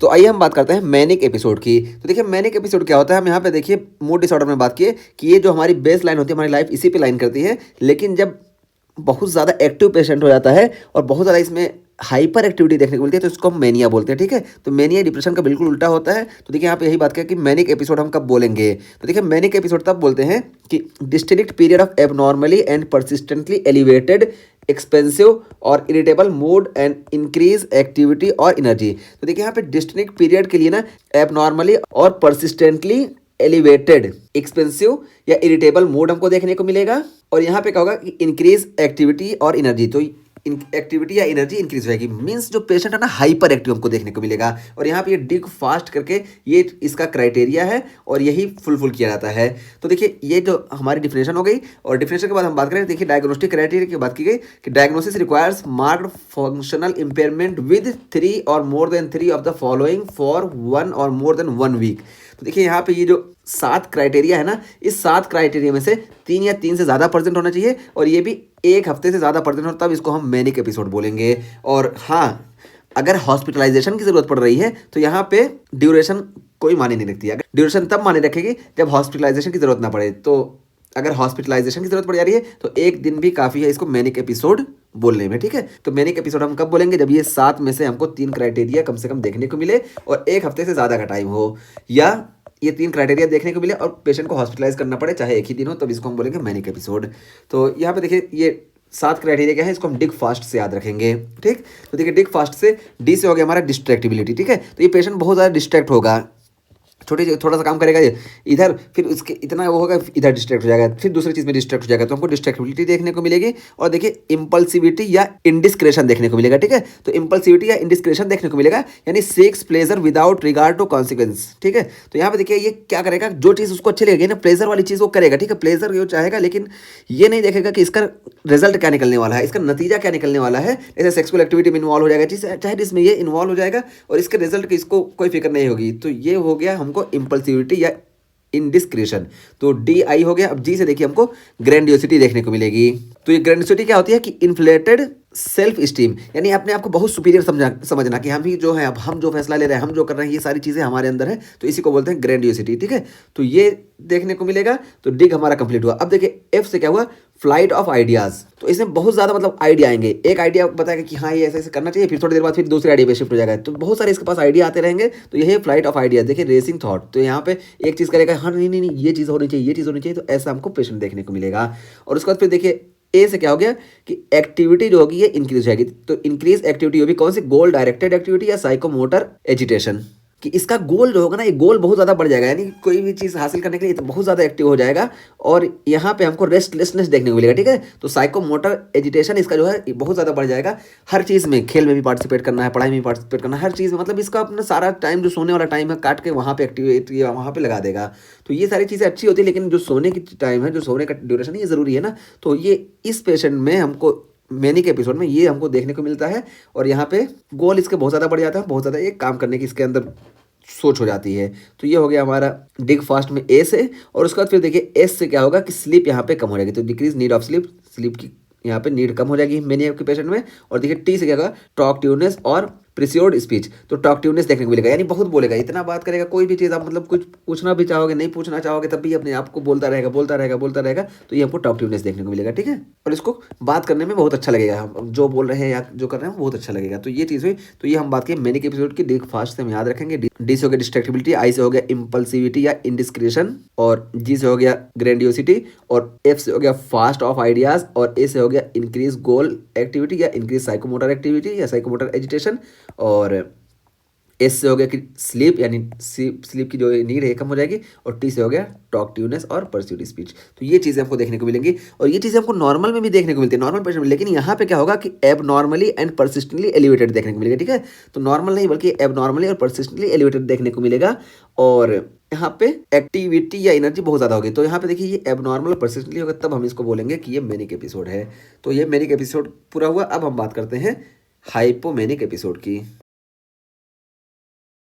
तो आइए हम बात करते हैं मैनिक एपिसोड की। तो देखिए मैनिक एपिसोड क्या होता है, हम यहाँ पे देखिए मूड डिसऑर्डर में बात किए कि ये जो हमारी बेस लाइन होती है, हमारी लाइफ इसी पे लाइन करती है। लेकिन जब बहुत ज़्यादा एक्टिव पेशेंट हो जाता है और बहुत ज़्यादा इसमें हाइपर एक्टिविटी देखने को मिलती है तो इसको हम मेनिया बोलते हैं। ठीक है, तो मेनिया डिप्रेशन का बिल्कुल उल्टा होता है। तो देखिए यहाँ पे यही बात किया कि मैनिक एपिसोड हम कब बोलेंगे। तो देखिए मैनिक एपिसोड तब बोलते हैं कि distinct period of abnormally and persistently elevated expansive और irritable mood and increase activity और एनर्जी। तो देखिए यहाँ पे डिस्टिंक्ट पीरियड के लिए ना एबनॉर्मली और परसिस्टेंटली एलिवेटेड एक्सपेंसिव या इरिटेबल मूड हमको देखने को मिलेगा। और यहाँ पे क्या होगा कि इंक्रीज एक्टिविटी और एनर्जी, तो एक्टिविटी या एनर्जी इंक्रीज होगी। मीन्स जो पेशेंट है ना हाइपर एक्टिव हमको देखने को मिलेगा। और यहाँ पे ये डिग फास्ट करके ये इसका क्राइटेरिया है और यही फुलफिल किया जाता है। तो देखिए ये जो हमारी डिफिनेशन हो गई। और डिफिनेशन के बाद हम बात करें, देखिए डायग्नोस्टिक क्राइटेरिया की बात की गई कि diagnosis requires marked functional impairment with 3 और more than 3 of the following for 1 और मोर देन 1 वीक। तो देखिए यहाँ पे ये जो 7 क्राइटेरिया है ना, इस 7 क्राइटेरिया में से 3 या 3 से ज़्यादा परसेंट होना चाहिए और ये भी 1 हफ्ते से ज़्यादा परसेंट हो, तब इसको हम मैनिक एपिसोड बोलेंगे। और हाँ, अगर हॉस्पिटलाइजेशन की ज़रूरत पड़ रही है तो यहाँ पे ड्यूरेशन कोई मायने नहीं रखती है। अगर ड्यूरेशन तब मायने रखेगी जब हॉस्पिटलाइजेशन की ज़रूरत ना पड़े। तो अगर हॉस्पिटलाइजेशन की ज़रूरत पड़ जा रही है तो 1 दिन भी काफ़ी है इसको मैनिक एपिसोड बोलने में। ठीक है, तो मैनिक एपिसोड हम कब बोलेंगे, जब ये 7 में से हमको 3 क्राइटेरिया कम से कम देखने को मिले और 1 हफ्ते से ज़्यादा का टाइम हो, या ये 3 क्राइटेरिया देखने को मिले और पेशेंट को हॉस्पिटलाइज करना पड़े चाहे एक ही दिन हो, तब इसको हम बोलेंगे मैनिक एपिसोड। तो यहाँ पे देखिए ये 7 क्राइटेरिया क्या है, इसको हम डिग फास्ट से याद रखेंगे। ठीक, तो देखिए डिग फास्ट से डी से हो गया हमारा डिस्ट्रैक्टिबिलिटी। ठीक है, तो ये पेशेंट बहुत ज़्यादा डिस्ट्रैक्ट होगा, थोड़ा सा काम करेगा इधर, फिर उसके इतना वो होगा, इधर डिस्ट्रैक्ट हो जाएगा, फिर दूसरी चीज़ में डिस्ट्रैक्ट हो जाएगा, तो हमको डिस्ट्रैक्टिबिलिटी देखने को मिलेगी। और देखिए इम्पल्सिविटी या इंडिस्क्रेशन देखने को मिलेगा। ठीक है, तो इम्पल्सिविटी या इंडिस्क्रेशन देखने को मिलेगा, यानी sex pleasure without regard to consequence. ठीक है, तो यहाँ पे देखिए ये क्या करेगा, जो चीज़ उसको अच्छी लगेगी ना, प्लेजर वाली चीज़ वो करेगा। ठीक है, प्लेजर वो चाहेगा, लेकिन ये नहीं देखेगा कि इसका रिजल्ट क्या निकलने वाला है, इसका नतीजा क्या निकलने वाला है। जैसे सेक्सुअल एक्टिविटी में इन्वॉल्व हो जाएगा, चाहे जिसमें ये इन्वॉल्व हो जाएगा और इसके रिजल्ट की इसको कोई फिक्र नहीं होगी। तो ये हो गया हमको इम्पल्सिविटी या इंडिस्क्रेशन। तो डी आई हो गया। अब जी से देखिए हमको ग्रैंडियोसिटी देखने को मिलेगी। तो ये ग्रैंडियोसिटी क्या होती है कि इन्फ्लेटेड सेल्फ स्टीम, यानी अपने आप को बहुत सुपीरियर समझना कि हम ही जो है, अब हम जो फैसला ले रहे हैं, हम जो कर रहे हैं, ये सारी चीज़ें हमारे अंदर है, तो इसी को बोलते हैं ग्रैंडियोसिटी। ठीक है, तो ये देखने को मिलेगा। तो डिग हमारा कंप्लीट हुआ। अब देखिए एफ से क्या हुआ, फ्लाइट ऑफ आइडियाज़। तो इसमें बहुत ज़्यादा मतलब आइडिया आएंगे। एक आइडिया बताएगा कि हाँ ये ऐसे ऐसे करना चाहिए, फिर थोड़ी देर बाद फिर दूसरे आइडिया पे शिफ्ट हो जाएगा। तो बहुत सारे इसके पास आइडिया आते रहेंगे। तो यही है फ्लाइट ऑफ आइडियाज। देखिए रेसिंग थॉट, तो यहाँ पे एक चीज़ करेगा, हाँ नहीं नहीं नहीं ये चीज़ होनी चाहिए, ये चीज़ होनी चाहिए, तो ऐसा हमको पेशेंट देखने को मिलेगा। और उसके बाद फिर देखिए ए से क्या हो गया कि एक्टिविटी जो होगी ये इंक्रीज हो जाएगी। तो इंक्रीज एक्टिविटी होगी कौन सी, गोल डायरेक्टेड एक्टिविटी या साइकोमोटर एजिटेशन, कि इसका गोल जो होगा ना, ये गोल बहुत ज़्यादा बढ़ जाएगा, यानी कोई भी चीज़ हासिल करने के लिए तो बहुत ज़्यादा एक्टिव हो जाएगा। और यहाँ पे हमको रेस्टलेसनेस देखने को मिलेगा। ठीक है, तो साइकोमोटर एजिटेशन इसका जो है ये बहुत ज़्यादा बढ़ जाएगा। हर चीज़ में, खेल में भी पार्टिसिपेट करना है, पढ़ाई में भी पार्टिसिपेट करना है, हर चीज़ में, मतलब इसका अपना सारा टाइम जो सोने वाला टाइम है काट के वहाँ पे एक्टिविटी वहाँ पे लगा देगा। तो ये सारी चीज़ें अच्छी होती है, लेकिन जो सोने की टाइम है, जो सोने का ड्यूरेशन है, ये ज़रूरी है ना। तो ये इस पेशेंट में हमको मैनिक एपिसोड में ये हमको देखने को मिलता है। और यहाँ पे गोल इसके बहुत ज़्यादा बढ़ जाता है, बहुत ज़्यादा एक काम करने की इसके अंदर सोच हो जाती है। तो ये हो गया हमारा डिग फास्ट में ए से। और उसके बाद फिर देखिए एस से क्या होगा कि स्लीप यहाँ पे कम हो जाएगी। तो decrease need of sleep, sleep की यहाँ पे नीड कम हो जाएगी मैनिया के पेशेंट में। और देखिए टी से क्या होगा, टॉकटिवनेस और प्रिस्योर्ड स्पीच। तो टॉकटिवनेस देखने को मिलेगा, यानी बहुत बोलेगा, इतना बात करेगा, कोई भी चीज़ आप मतलब कुछ पूछना भी चाहोगे, नहीं पूछना चाहोगे, तब भी अपने आप को बोलता रहेगा, बोलता रहेगा, बोलता रहेगा। तो ये हमको टॉकटिवनेस देखने को मिलेगा। ठीक है, और इसको बात करने में बहुत अच्छा लगेगा, हम जो बोल रहे हैं या जो कर रहे हैं बहुत अच्छा लगेगा। तो ये चीज़ हुई। तो ये हम बात की मैनिक एपिसोड की डिग फास्ट से हम याद रखेंगे। डी से हो गया डिस्ट्रैक्टिबिलिटी, आई से हो गया इम्पल्सिविटी या इंडिस्क्रेशन, और जी से हो गया ग्रैंडियोसिटी, और एफ से हो गया फास्ट ऑफ आइडियाज, और ए से हो गया इंक्रीज गोल एक्टिविटी या इंक्रीज साइकोमोटर एक्टिविटी या साइकोमोटर एजिटेशन, और एस से हो गया कि स्लीप, यानी स्लीप की जो नीड है कम हो जाएगी, और टी से हो गया टॉकटिवनेस और परस्यूड स्पीच। तो ये चीज़ें हमको देखने को मिलेंगी। और ये चीज़ें हमको नॉर्मल में भी देखने को मिलती है, नॉर्मल पेशेंट में। लेकिन यहाँ पे क्या होगा कि एबनॉर्मली एंड परसिस्टेंटली एलिवेटेड देखने को मिलेगा। ठीक है, तो नॉर्मल नहीं बल्कि एबनॉर्मली और परसिस्टेंटली एलिवेटेड देखने को मिलेगा। और यहाँ पे एक्टिविटी या एनर्जी बहुत ज़्यादा होगी। तो यहाँ पे देखिए ये एबनॉर्मल और परसिस्टेंटली होगा, तब हम इसको बोलेंगे कि ये मैनिक एपिसोड है। तो ये मैनिक एपिसोड पूरा हुआ। अब हम बात करते हैं हाइपोमैनिक एपिसोड की।